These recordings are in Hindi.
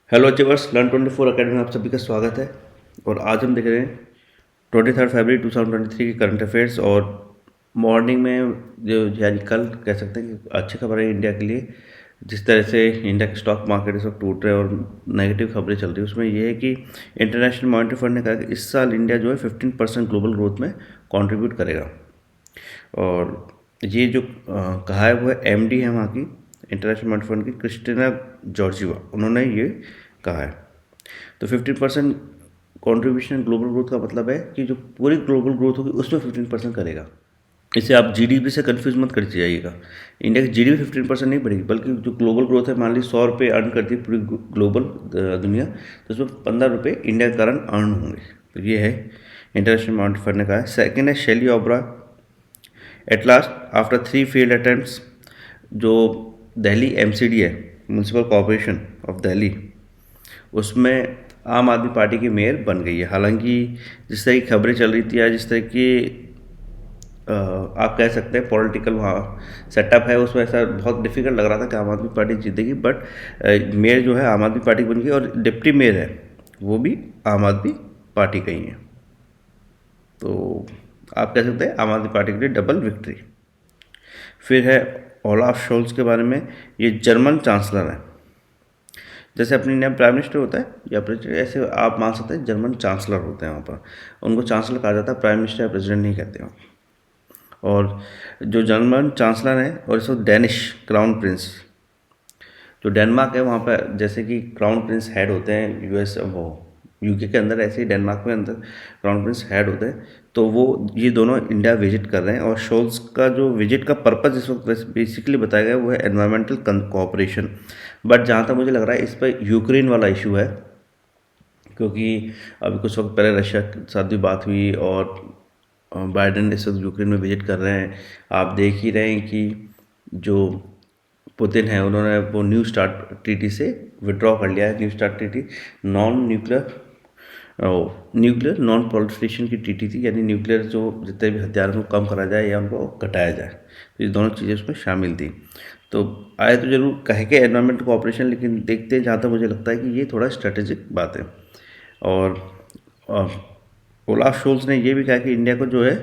हेलो अचीवर्स लर्न 24 अकेडमी में आप सभी का स्वागत है। और आज हम देख रहे हैं 23 फरवरी 2023 के करंट अफेयर्स। और मॉर्निंग में जो यानी कल कह सकते हैं कि अच्छी खबर है इंडिया के लिए। जिस तरह से इंडिया के स्टॉक मार्केट इस वक्त टूट रहे हैं और नेगेटिव खबरें चल रही है, उसमें यह है कि इंटरनेशनल मॉनिटरी फंड ने कहा कि इस साल इंडिया जो है 15% ग्लोबल ग्रोथ में कॉन्ट्रीब्यूट करेगा। और ये जो कहा है वो है एमडी है वहाँ की इंटरनेशनल मॉनिटरी फंड की क्रिस्टिना जॉर्जिवा, उन्होंने ये कहा है। तो 15% कॉन्ट्रीब्यूशन ग्लोबल ग्रोथ का मतलब है कि जो पूरी ग्लोबल ग्रोथ होगी उसमें 15% करेगा। इसे आप जीडीपी से कंफ्यूज मत कर जाइएगा। इंडिया की जीडीपी 15% नहीं बढ़ेगी, बल्कि जो ग्लोबल ग्रोथ है, मान लीजिए 100 रुपये अर्न करती है पूरी ग्लोबल दुनिया, तो उसमें 15 रुपये इंडिया के कारण अर्न होंगे। तो ये है इंटरनेशनल मॉनिटरी फंड ने कहा है। सेकेंड है शैली Obra. At last after 3 failed attempts, जो दिल्ली एमसीडी है, म्यूनसिपल कॉरपोरेशन ऑफ दिल्ली, उसमें आम आदमी पार्टी की मेयर बन गई है। हालांकि जिस तरह की खबरें चल रही थी या जिस तरह की आप कह सकते हैं पॉलिटिकल वहाँ सेटअप है, उसमें ऐसा बहुत डिफिकल्ट लग रहा था कि आम आदमी पार्टी जीतेगी। बट मेयर जो है आम आदमी पार्टी बन गई और डिप्टी मेयर है वो भी आम आदमी पार्टी का ही है। तो आप कह सकते हैं आम आदमी पार्टी के लिए डबल विक्ट्री। फिर है ओलाफ शोल्स के बारे में। ये जर्मन चांसलर हैं। जैसे अपने इंडिया में प्राइम मिनिस्टर होता है या प्रेसिडेंट, ऐसे आप मान सकते हैं जर्मन चांसलर होते हैं वहाँ पर। उनको चांसलर कहा जाता है, प्राइम मिनिस्टर या प्रेसिडेंट नहीं कहते हैं। और जो जर्मन चांसलर हैं, और इसको डेनिश क्राउन प्रिंस, जो डेनमार्क है वहाँ पर जैसे कि क्राउन प्रिंस हेड होते हैं यूएस वो यूके के अंदर, ऐसे ही डेनमार्क में अंदर क्राउन प्रिंस हेड होते हैं। तो वो ये दोनों इंडिया विजिट कर रहे हैं। और शोल्स का जो विजिट का पर्पज़ इस वक्त बेसिकली बताया गया वो है एनवायरमेंटल कोऑपरेशन। बट जहाँ तक मुझे लग रहा है इस पर यूक्रेन वाला इशू है, क्योंकि अभी कुछ वक्त पहले रशिया के साथ भी बात हुई और बाइडेन इस वक्त यूक्रेन में विजिट कर रहे हैं। आप देख ही रहे हैं कि जो पुतिन है उन्होंने वो न्यू स्टार्ट ट्रीटी से विड्रॉ कर लिया है। New start treaty nuclear non proliferation की ट्रीटी थी, यानी न्यूक्लियर जो जितने भी हथियार को कम करा जाए या उनको घटाया जाए, तो ये दोनों चीज़ें उसमें शामिल थी। तो आए तो जरूर कहे के एनवायरमेंट कोऑपरेशन, लेकिन देखते हैं जहाँ तक मुझे लगता है कि ये थोड़ा स्ट्रेटेजिक बात है। और ओलाफ शोल्स ने ये भी कहा कि इंडिया को जो है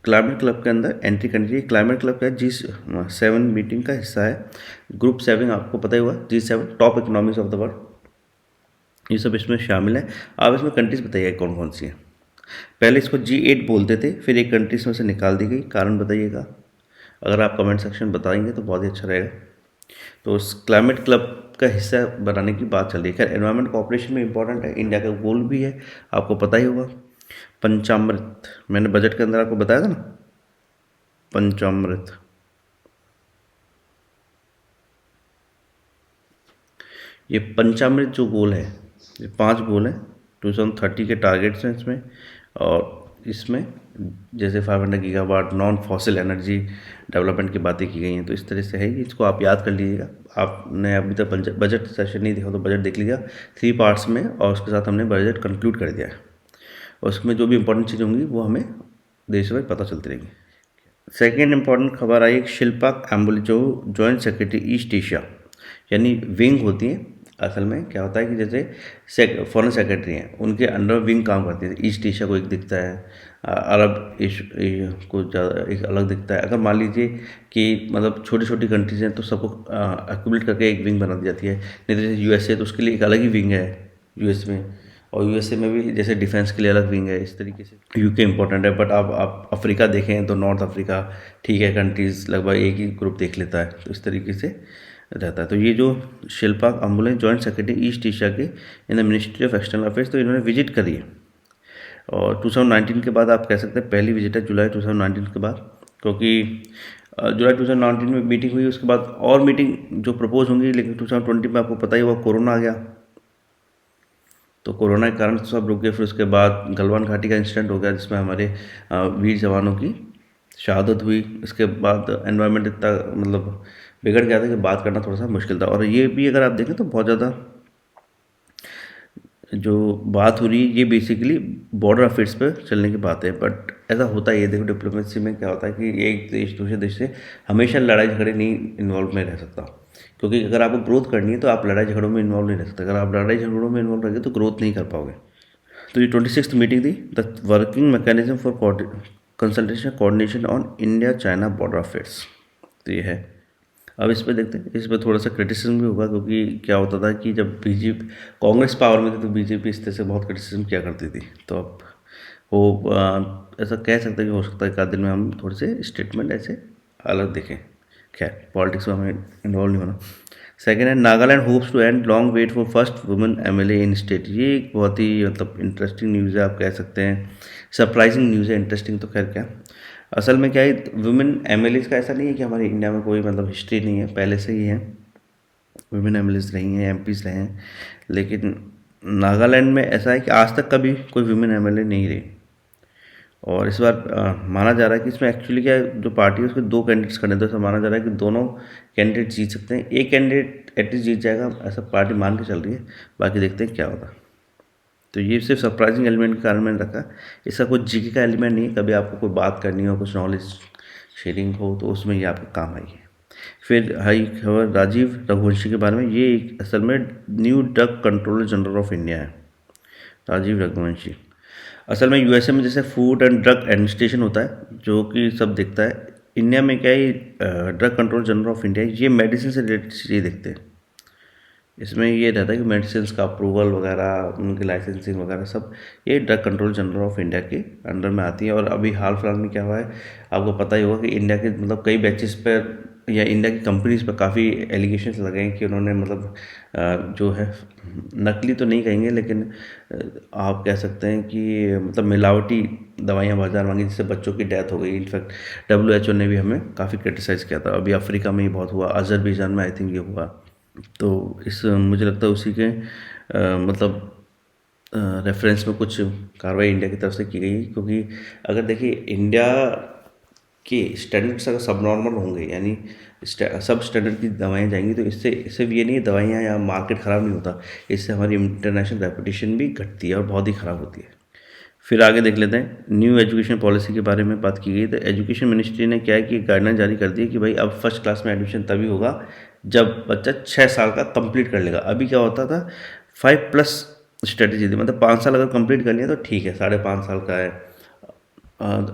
क्लाइमेट क्लब के अंदर एंट्री करनी चाहिए। क्लाइमेट क्लब का G7 मीटिंग का हिस्सा है। ग्रुप 7 आपको पता ही होगा, G7 top economies of the world, ये सब इसमें शामिल है। आप इसमें कंट्रीज बताइए कौन कौन सी हैं। पहले इसको G8 बोलते थे, फिर एक कंट्रीज में से निकाल दी गई, कारण बताइएगा। अगर आप कमेंट सेक्शन बताएंगे तो बहुत ही अच्छा रहेगा। तो उस क्लाइमेट क्लब का हिस्सा बनाने की बात चल रही है। खैर एनवायरमेंट कोऑपरेशन में इंपॉर्टेंट है, इंडिया का गोल भी है, आपको पता ही होगा। पंचामृत, मैंने बजट के अंदर आपको बताया था ना, पंचामृत। ये पंचामृत जो गोल है, ये 5 गोल हैं, 2030 के टारगेट्स हैं इसमें। और इसमें जैसे 500 gigawatt non fossil energy development की बातें की गई हैं। तो इस तरह से है, इसको आप याद कर लीजिएगा। आपने अभी तक बजट सेशन नहीं देखा तो बजट देख लीजिएगा 3 पार्ट्स में, और उसके साथ हमने बजट कंक्लूड कर दिया है। और उसमें जो भी इंपॉर्टेंट चीज़ें होंगी वो हमें देश में पता चलती रहेंगी। सेकेंड इंपॉर्टेंट खबर आई शिल्पा एम्बुल, जो जॉइंट सेक्रेटरी ईस्ट एशिया, यानी विंग होती है। असल में क्या होता है कि जैसे फॉरेन सेक्रेटरी हैं, उनके अंडर विंग काम करती है। ईस्ट एशिया को एक दिखता है, अरब को ज़्यादा एक अलग दिखता है। अगर मान लीजिए कि मतलब छोटी छोटी कंट्रीज हैं तो सबको एक्यूमुलेट करके एक विंग बना दी जाती है। नहीं तो जैसे यूएसए, तो उसके लिए एक अलग ही विंग है यूएस में। और यूएसए में भी जैसे डिफेंस के लिए अलग विंग है। इस तरीके से यूके इंपॉर्टेंट है। बट आप अफ्रीका देखें तो नॉर्थ अफ्रीका ठीक है, कंट्रीज़ लगभग एक ही ग्रुप देख लेता है। तो इस तरीके से रहता है। तो ये जो Shilpa Ambule joint secretary East Asia के in the ministry of external affairs, तो इन्होंने विजिट करी है। और 2019 के बाद आप कह सकते हैं पहली विजिट है, जुलाई 2019 के बाद। क्योंकि जुलाई 2019 में मीटिंग हुई, उसके बाद और मीटिंग जो प्रपोज होंगी, लेकिन 2020 में आपको पता ही हुआ कोरोना आ गया। तो कोरोना के कारण सब रुक गए। फिर उसके बाद गलवान घाटी का इंसिडेंट हो गया, जिसमें हमारे वीर जवानों की शहादत हुई। इसके बाद एनवायरनमेंट इतना मतलब बिगड़ गया था कि बात करना थोड़ा सा मुश्किल था। और ये भी अगर आप देखें तो बहुत ज़्यादा जो बात हो रही है ये बेसिकली बॉर्डर अफेयर्स पर चलने की बात है। बट ऐसा होता ही है, देखो डिप्लोमेसी में क्या होता है कि एक देश दूसरे देश से हमेशा लड़ाई झगड़े नहीं इन्वॉल्व में रह सकता। क्योंकि अगर आपको ग्रोथ करनी है तो आप लड़ाई झगड़ों में इन्वॉल्व नहीं रह सकते। अगर आप लड़ाई झगड़ों में इन्वॉल्व रहेंगे तो ग्रोथ नहीं कर पाओगे। तो ये 26th मीटिंग थी, the working mechanism for consultation coordination on India China border affairs. तो ये है। अब इस पर देखते हैं, इस पर थोड़ा सा क्रिटिसिज्म भी होगा, क्योंकि क्या होता था कि जब बीजेपी कांग्रेस पावर में थी तो बीजेपी इस तरह से बहुत क्रिटिसिज्म किया करती थी। तो अब वो ऐसा कह सकते हैं कि हो सकता है एक आध दिन में हम थोड़े से स्टेटमेंट ऐसे अलग देखें। खैर, पॉलिटिक्स में हमें इन्वॉल्व नहीं होना। सेकेंड है, Nagaland hopes to end long wait for first women MLA in state. ये एक बहुत ही मतलब इंटरेस्टिंग न्यूज़ है, आप कह सकते हैं सरप्राइजिंग न्यूज़ है। इंटरेस्टिंग तो खैर क्या, असल में क्या है, वुमेन एमएलएज का ऐसा नहीं है कि हमारे इंडिया में कोई मतलब हिस्ट्री नहीं है, पहले से ही है। वुमेन एमएलएज रही हैं, एमपीज रहे हैं, लेकिन नागालैंड में ऐसा है कि आज तक कभी कोई वुमेन एमएलए नहीं रही। और इस बार माना जा रहा है कि इसमें एक्चुअली क्या है, जो पार्टी है उसके दो कैंडिडेट्स खड़े हैं, तो ऐसा माना जा रहा है कि दोनों कैंडिडेट जीत सकते हैं। एक कैंडिडेट एटलीस्ट जीत जाएगा, ऐसा पार्टी मान के चल रही है। बाकी देखते हैं क्या होता है। तो ये सिर्फ सरप्राइजिंग एलिमेंट के कारण मैंने रखा। इसका कुछ जीके का एलिमेंट नहीं है। कभी आपको कोई बात करनी हो, कुछ नॉलेज शेयरिंग हो, तो उसमें ये आपके काम आई है। फिर हाई खबर राजीव रघुवंशी के बारे में। ये एक असल में new drug controller general of India है, राजीव रघुवंशी। असल में यूएसए में जैसे फूड एंड ड्रग एडमिनिस्ट्रेशन होता है, जो कि सब देखता है, इंडिया में क्या है, drug control general of India, ये मेडिसिन से रिलेटेड चीज़ें देखते हैं। इसमें ये रहता है कि मेडिसिन का अप्रूवल वगैरह, उनकी लाइसेंसिंग वगैरह सब ये drug control general of India के अंडर में आती है। और अभी हाल फिलहाल में क्या हुआ है, आपको पता ही होगा कि इंडिया के मतलब कई बैचेस पर या इंडिया की कंपनीज पर काफ़ी एलिगेशंस लगे हैं कि उन्होंने मतलब जो है नकली तो नहीं कहेंगे, लेकिन आप कह सकते हैं कि मतलब मिलावटी दवाइयाँ बाजार मांगी, जिससे बच्चों की डेथ हो गई। इनफैक्ट WHO ने भी हमें काफ़ी क्रिटिसाइज़ किया था। अभी अफ्रीका में ही बहुत हुआ, अजरबैजान में आई थिंक ये हुआ। तो इस मुझे लगता है उसी के मतलब रेफरेंस में कुछ कार्रवाई इंडिया की तरफ से की गई है। क्योंकि अगर देखिए इंडिया के स्टैंडर्ड्स अगर सब नॉर्मल होंगे, यानी सब स्टैंडर्ड की दवाएं जाएंगी, तो इससे इससे भी ये नहीं दवाइयाँ या मार्केट ख़राब नहीं होता, इससे हमारी इंटरनेशनल रेपुटेशन भी घटती है और बहुत ही ख़राब होती है। फिर आगे देख लेते हैं, न्यू एजुकेशन पॉलिसी के बारे में बात की गई। तो एजुकेशन मिनिस्ट्री ने क्या है कि गाइडलाइन जारी कर दी है कि भाई अब फर्स्ट क्लास में एडमिशन तभी होगा जब बच्चा 6 साल का कंप्लीट कर लेगा। अभी क्या होता था, 5+ स्ट्रेटेजी थी, मतलब 5 साल अगर कंप्लीट कर लिया तो ठीक है, 5.5 साल का है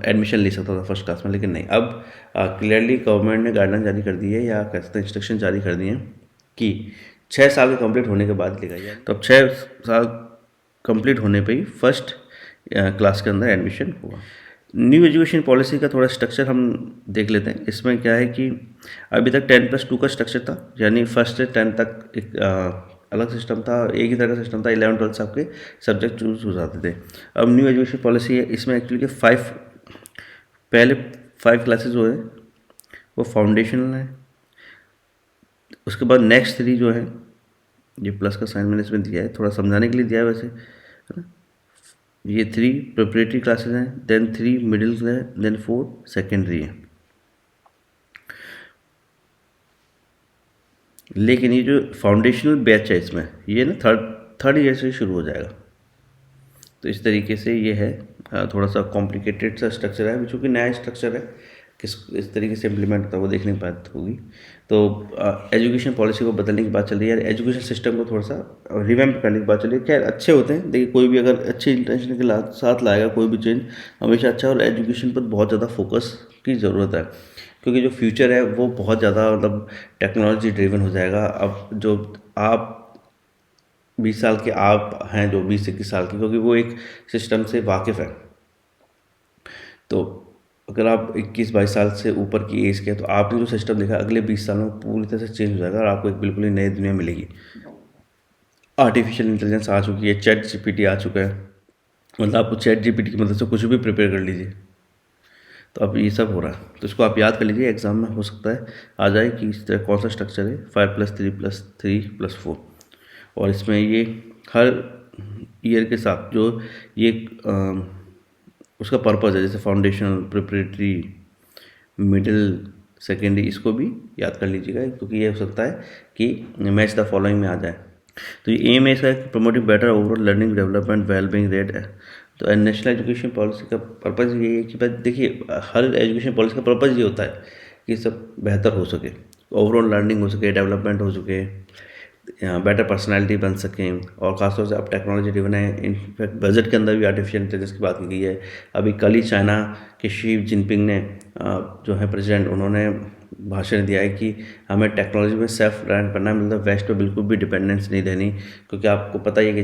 एडमिशन ले सकता था फर्स्ट क्लास में। लेकिन नहीं, अब क्लियरली गवर्नमेंट ने गाइडलाइन जारी कर दी है, या कह सकते हैं इंस्ट्रक्शन जारी कर दिए हैं कि 6 साल के कंप्लीट होने के बाद लेगा। तो अब 6 साल कंप्लीट होने पे ही फर्स्ट क्लास के अंदर एडमिशन हुआ। न्यू एजुकेशन पॉलिसी का थोड़ा स्ट्रक्चर हम देख लेते हैं। इसमें क्या है कि अभी तक 10+2 का स्ट्रक्चर था, यानी फर्स्ट से 10 तक एक अलग सिस्टम था, एक ही तरह का सिस्टम था। 11-12 से आपके सब्जेक्ट चूज हो जाते थे। अब न्यू एजुकेशन पॉलिसी है, इसमें एक्चुअली के पहले 5 क्लासेज जो है वो फाउंडेशनल है। उसके बाद नेक्स्ट 3 जो है, ये प्लस का साइन मैंने इसमें दिया है थोड़ा समझाने के लिए दिया है वैसे, है ना। ये 3 प्रिपरेटरी क्लासेस हैं, देन 3 मिडिल है, देन 4 सेकेंडरी है। लेकिन ये जो फाउंडेशनल बैच है इसमें, ये ना थर्ड ईयर से शुरू हो जाएगा। तो इस तरीके से ये है, थोड़ा सा कॉम्प्लिकेटेड सा स्ट्रक्चर है, चूँकि नया स्ट्रक्चर है, इस तरीके से इम्प्लीमेंट होता है वो देखने की बात होगी। तो एजुकेशन पॉलिसी को बदलने की बात चल रही है, एजुकेशन सिस्टम को थोड़ा सा रिवैम्प करने की बात चल रही है। खैर अच्छे होते हैं, देखिए कोई भी अगर अच्छी इंटेंशन के साथ लाएगा कोई भी चेंज हमेशा अच्छा, और एजुकेशन पर बहुत ज़्यादा फोकस की ज़रूरत है, क्योंकि जो फ्यूचर है वो बहुत ज़्यादा मतलब टेक्नोलॉजी ड्रिवन हो जाएगा। अब जो आप 20 साल के आप हैं, जो 20-21 साल के, क्योंकि वो एक सिस्टम से वाकिफ़ है। तो अगर आप 21-22 साल से ऊपर की एज के हैं, तो आपने जो सिस्टम देखा अगले 20 साल में पूरी तरह से चेंज हो जाएगा और आपको एक बिल्कुल ही नई दुनिया मिलेगी। आर्टिफिशियल इंटेलिजेंस आ चुकी है, चैट जीपीटी आ चुका है, मतलब आपको चैट जीपीटी की मदद से कुछ भी प्रिपेयर कर लीजिए। तो अब ये सब हो रहा है, तो इसको आप याद कर लीजिए, एग्जाम में हो सकता है आ जाए कि इस तरह कौन सा स्ट्रक्चर है, 5+3+3+4। और इसमें ये हर ईयर के साथ जो ये उसका पर्पज़ है, जैसे फाउंडेशनल, प्रिपरेटरी, मिडिल, सेकेंडरी, इसको भी याद कर लीजिएगा, क्योंकि ये हो सकता है कि मैच द फॉलोइंग में आ जाए। तो ये एम है इसका, promoting better overall learning development well being rate. तो नेशनल एजुकेशन पॉलिसी का पर्पज़ यही है कि देखिए हर एजुकेशन पॉलिसी का पर्पज़ ये होता है कि सब बेहतर हो सके। ओवरऑल लर्निंग हो सके, डेवलपमेंट हो सके, बेटर पर्सनालिटी बन सकें। और ख़ासतौर से अब टेक्नोलॉजी ड्रिवन है, इनफैक्ट बजट के अंदर भी आर्टिफिशियल इंटेलिजेंस की बात की गई है। अभी कल ही चाइना के शी जिनपिंग ने जो है प्रेसिडेंट, उन्होंने भाषण दिया है कि हमें टेक्नोलॉजी में सेल्फ रिलायंट बनना है, मतलब वेस्ट पे बिल्कुल भी डिपेंडेंस नहीं रहनी, क्योंकि आपको पता ही है कि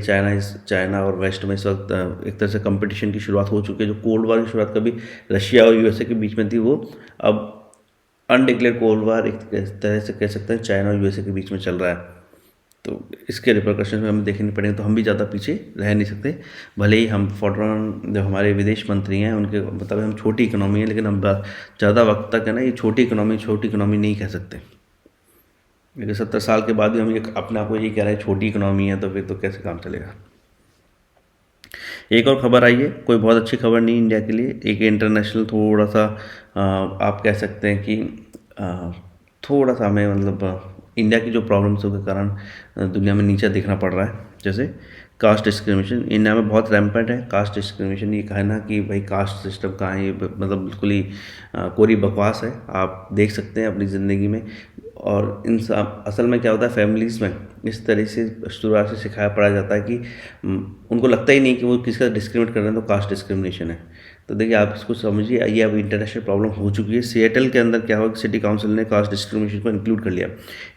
चाइना और वेस्ट में इस वक्त एक तरह से कंपटीशन की शुरुआत हो चुकी है। जो कोल्ड वॉर की शुरुआत कभी रशिया और यूएसए के बीच में थी, वो अब अनडिक्लेयर कोल्ड वॉर एक तरह से कह सकते हैं चाइना और यूएसए के बीच में चल रहा है। तो इसके रिपरकशन में हमें देखने पड़ेंगे, तो हम भी ज़्यादा पीछे रह नहीं सकते। भले ही हम फॉरेन जो हमारे विदेश मंत्री हैं उनके मतलब हम छोटी इकोनॉमी है, लेकिन हम ज़्यादा वक्त तक है ना ये छोटी इकोनॉमी नहीं कह सकते। लेकिन 70 साल के बाद भी हम ये अपने आप को ये कह रहे हैं छोटी इकोनॉमी है, तो फिर तो कैसे काम चलेगा। एक और खबर आई है, कोई बहुत अच्छी खबर नहीं इंडिया के लिए, एक इंटरनेशनल थोड़ा सा आप कह सकते हैं कि थोड़ा सा हमें मतलब इंडिया की जो प्रॉब्लम्स के कारण दुनिया में नीचे दिखना पड़ रहा है। जैसे कास्ट डिस्क्रिमिनेशन इंडिया में बहुत रैम्पेंट है। कास्ट डिस्क्रिमिनेशन ये कहना कि भाई कास्ट सिस्टम कहाँ है, ये मतलब बिल्कुल ही कोरी बकवास है। आप देख सकते हैं अपनी ज़िंदगी में, और इन सब असल में क्या होता है फैमिलीज़ में इस तरह से शुरुआत से सिखाया पढ़ाया जाता है कि उनको लगता ही नहीं कि वो किसी का डिस्क्रिमिनेट कर रहे हैं, तो कास्ट डिस्क्रिमिनेशन है। तो देखिए आप इसको समझिए, ये अब इंटरनेशनल प्रॉब्लम हो चुकी है। सिएटल के अंदर क्या हुआ कि सिटी काउंसिल ने कास्ट डिस्क्रिमिनेशन को इंक्लूड कर लिया।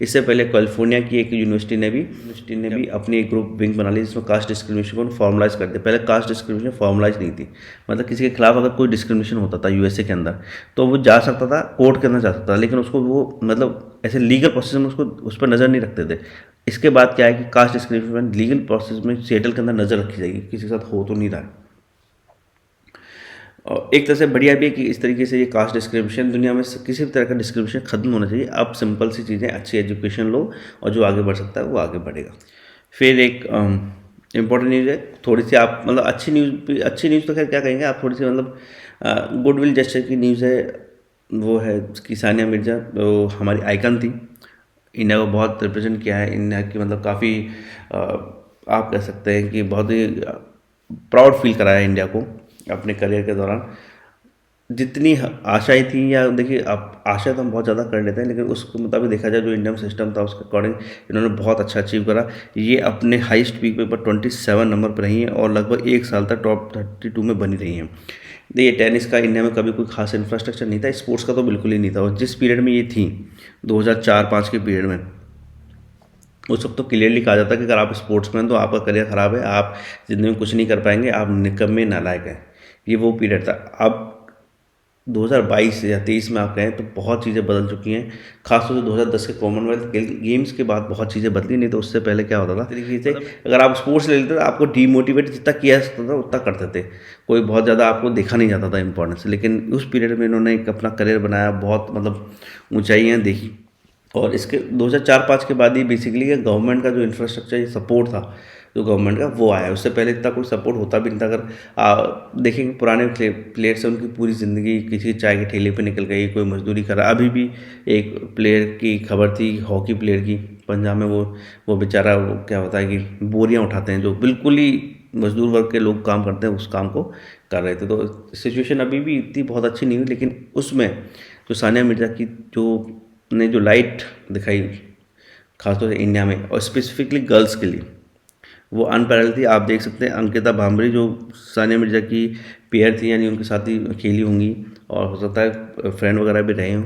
इससे पहले कैलिफोर्निया की एक यूनिवर्सिटी ने भी अपनी एक ग्रुप विंग बना ली जिसमें कास्ट डिस्क्रिमिनेशन को फॉर्मलाइज कर दिया। पहले कास्ट डिस्क्रिमिनेशन फॉर्मलाइज नहीं थी, मतलब किसी के खिलाफ अगर कोई डिस्क्रिमिनेशन होता था यूएसए के अंदर, तो वो जा सकता था, कोर्ट के अंदर जा सकता था, लेकिन उसको वो मतलब ऐसे लीगल प्रोसेस में उसको उस पर नज़र नहीं रखते थे। इसके बाद क्या है कि कास्ट डिस्क्रिमिनेशन लीगल प्रोसेस में सिएटल के अंदर नज़र रखी जाएगी, किसी के साथ हो तो नहीं रहा है। और एक तरह से बढ़िया भी है कि इस तरीके से ये कास्ट डिस्क्रिमिनेशन दुनिया में किसी भी तरह का डिस्क्रिमिनेशन खत्म होना चाहिए। अब सिंपल सी चीज़ें, अच्छी एजुकेशन लो और जो आगे बढ़ सकता है वो आगे बढ़ेगा। फिर एक इम्पॉर्टेंट न्यूज़ है थोड़ी सी, आप मतलब अच्छी न्यूज़ तो खैर क्या कहेंगे आप, थोड़ी सी मतलब गुडविल जेस्चर की न्यूज़ है। वो है कि सानिया मिर्ज़ा जो हमारी आइकन थी, इंडिया को बहुत रिप्रेजेंट किया है। इंडिया की मतलब काफ़ी आप कह सकते हैं कि बहुत ही प्राउड फील कराया इंडिया को अपने करियर के दौरान। जितनी आशाएं थी, या देखिए आप आशा तो हम बहुत ज़्यादा कर लेते हैं, लेकिन उसके मुताबिक देखा जाए जो इंडियन सिस्टम था उसके अकॉर्डिंग इन्होंने बहुत अच्छा अचीव करा। ये अपने हाईएस्ट पीक पर 27 नंबर पर रही हैं और लगभग एक साल तक टॉप 32 में बनी रही हैं। देखिए टेनिस का इंडिया में कभी कोई खास इंफ्रास्ट्रक्चर नहीं था, स्पोर्ट्स का तो बिल्कुल ही नहीं था, और जिस पीरियड में ये थी 2004-5 के पीरियड में, उस वक्त तो क्लियरली कहा जाता है कि अगर आप स्पोर्ट्समैन तो आपका करियर ख़राब है, आप ज़िंदगी में कुछ नहीं कर पाएंगे, आप निकम्मे नालायक हैं। ये वो पीरियड था। अब 2022 या 23 में आप कहें तो बहुत चीज़ें बदल चुकी हैं। खासतौर से 2010 के कॉमनवेल्थ गेम्स के बाद बहुत चीज़ें बदली, नहीं तो उससे पहले क्या होता था तरीके से अगर आप स्पोर्ट्स ले लेते तो आपको डीमोटिवेट जितना किया जा सकता था उतना करते थे, कोई बहुत ज़्यादा आपको देखा नहीं जाता था इंपॉर्टेंस। लेकिन उस पीरियड में इन्होंने एक अपना करियर बनाया, बहुत मतलब ऊँचाइयाँ देखी। और इसके 2004-5 के बाद ही बेसिकली ये गवर्नमेंट का जो इंफ्रास्ट्रक्चर, ये सपोर्ट था जो गवर्नमेंट का, वो आया। उससे पहले इतना कोई सपोर्ट होता भी नहीं था। अगर देखेंगे पुराने प्लेयर्स हैं, उनकी पूरी ज़िंदगी किसी चाय के ठेले पे निकल गई, कोई मजदूरी करा। अभी भी एक प्लेयर की खबर थी, हॉकी प्लेयर की, पंजाब में, वो बेचारा वो क्या होता है कि बोरियाँ उठाते हैं, जो बिल्कुल ही मजदूर वर्ग के लोग काम करते हैं, उस काम को कर रहे थे। तो सिचुएशन अभी भी इतनी बहुत अच्छी नहीं हुई, लेकिन उसमें जो सानिया मिर्ज़ा की जो लाइट दिखाई खासतौर से इंडिया में और स्पेसिफिकली गर्ल्स के लिए, वो अनपैरेलल थी। आप देख सकते हैं अंकिता भांबरी जो सानिया मिर्ज़ा की पेयर थी, यानी उनके साथ ही खेली होंगी और हो सकता है फ्रेंड वगैरह भी रहे हों।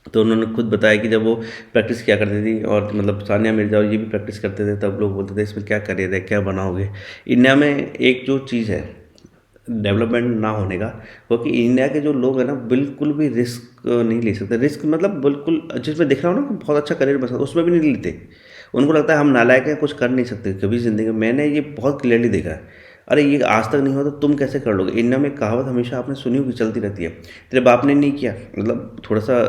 तो उन्होंने खुद बताया कि जब वो प्रैक्टिस किया करती थी, और मतलब सानिया मिर्ज़ा और ये भी प्रैक्टिस करते थे, तब लोग बोलते थे इसमें क्या करियर है, क्या बनाओगे। इंडिया में एक जो चीज़ है डेवलपमेंट ना होने का, क्योंकि इंडिया के जो लोग हैं ना बिल्कुल भी रिस्क नहीं ले सकते। रिस्क मतलब बिल्कुल जिसमें दिख रहा हो ना कि बहुत अच्छा करियर बन सकता, उसमें भी नहीं लेते। उनको लगता है हम नालायक हैं, कुछ कर नहीं सकते कभी ज़िंदगी में। मैंने ये बहुत क्लियरली देखा है। अरे ये आज तक नहीं हुआ तो तुम कैसे कर लोगे। इंडिया में कहावत हमेशा आपने सुनी होगी, चलती रहती है, तेरे बाप ने नहीं किया, मतलब थोड़ा सा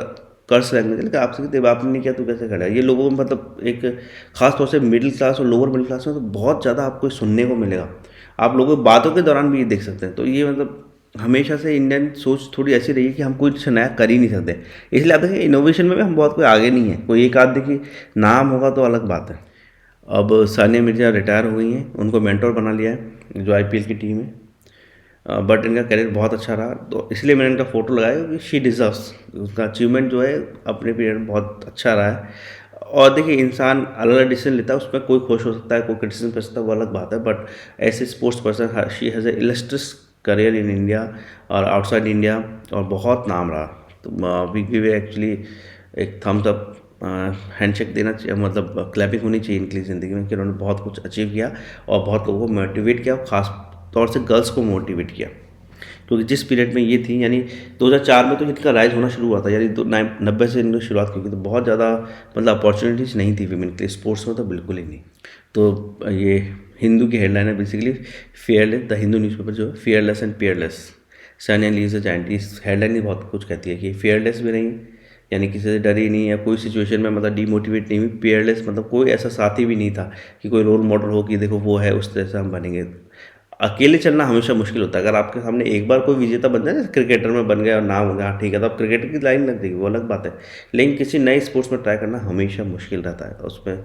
कर्स लैंग्वेज, लेकिन आपसे तेरे बाप ने नहीं किया तो कैसे खड़ा है। ये लोगों में मतलब एक खास तौर से मिडिल क्लास और लोअर मिडिल क्लास में तो बहुत ज़्यादा आपको सुनने को मिलेगा। आप लोगों की बातों के दौरान भी ये देख सकते हैं। तो ये मतलब हमेशा से इंडियन सोच थोड़ी ऐसी रही है कि हम कुछ नया कर ही नहीं सकते। इसलिए आप देखिए इनोवेशन में भी हम बहुत कोई आगे नहीं है। कोई एक आध देखिए नाम होगा तो अलग बात है। अब सानिया मिर्ज़ा रिटायर हो गई हैं, उनको मेंटोर बना लिया है जो आईपीएल की टीम है। बट इनका करियर बहुत अच्छा रहा, तो इसलिए मैंने इनका फ़ोटो लगाया कि शी डिज़र्व्स, उसका अचीवमेंट जो है अपने पीरियड में बहुत अच्छा रहा है। और देखिए इंसान अलग अलग डिसीजन लेता है, उसमें कोई खुश हो सकता है, कोई क्रिटिसिज्म कर सकता है, वो अलग बात है, but as sports person she has a illustrious career in India और आउटसाइड इंडिया, और बहुत नाम रहा। तो वी गिव एक्चुअली एक थम्स अप हैंडशेक देना चाहिए, मतलब क्लैपिंग होनी चाहिए इनकी ज़िंदगी में कि उन्होंने बहुत कुछ अचीव किया और बहुत लोगों को मोटिवेट किया, और ख़ास तौर से गर्ल्स को मोटिवेट किया। क्योंकि जिस पीरियड में ये थी, यानी 2004 में तो इनका राइज होना शुरू हुआ था, यानी 90 से इन्होंने शुरुआत की थी, तो बहुत ज़्यादा मतलब अपॉर्चुनिटीज़ नहीं थी वीमेन के लिए स्पोर्ट्स में, तो बिल्कुल ही नहीं। तो ये हिंदू की हेडलाइन है basically, fearless, the Hindu newspaper जो है, fearless and peerless, Sania Lee's giant. इस हेडलाइन ही बहुत कुछ कहती है कि फेयरलेस भी नहीं, यानी किसी से डरी नहीं, या कोई सिचुएशन में मतलब डीमोटिवेट नहीं हुई। पेयरलेस मतलब कोई ऐसा साथी भी नहीं था कि कोई रोल मॉडल हो कि देखो वो है, उस तरह से हम बनेंगे। अकेले चलना हमेशा मुश्किल होता है। अगर आपके सामने एक बार कोई विजेता बन जाए, जैसे क्रिकेटर में बन गया और नाम हो गया, हाँ ठीक है, तो आप क्रिकेटर की लाइन लग जाएगी, वो अलग बात है। लेकिन किसी नए स्पोर्ट्स में ट्राई करना हमेशा मुश्किल रहता है, उसमें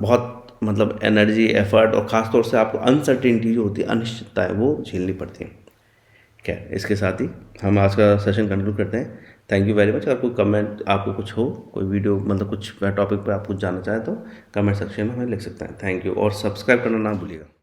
बहुत मतलब एनर्जी, एफर्ट, और ख़ास तौर से आपको अनसर्टेनिटी जो होती है, अनिश्चितता है, वो झेलनी पड़ती है। खैर, इसके साथ ही हम आज का सेशन कंक्लूड करते हैं। Thank you very much. अगर कोई कमेंट आपको कुछ हो, कोई वीडियो मतलब कुछ टॉपिक पर आप कुछ जानना चाहें, तो कमेंट सेक्शन में हमें लिख सकते हैं। थैंक यू, और सब्सक्राइब करना ना भूलिएगा।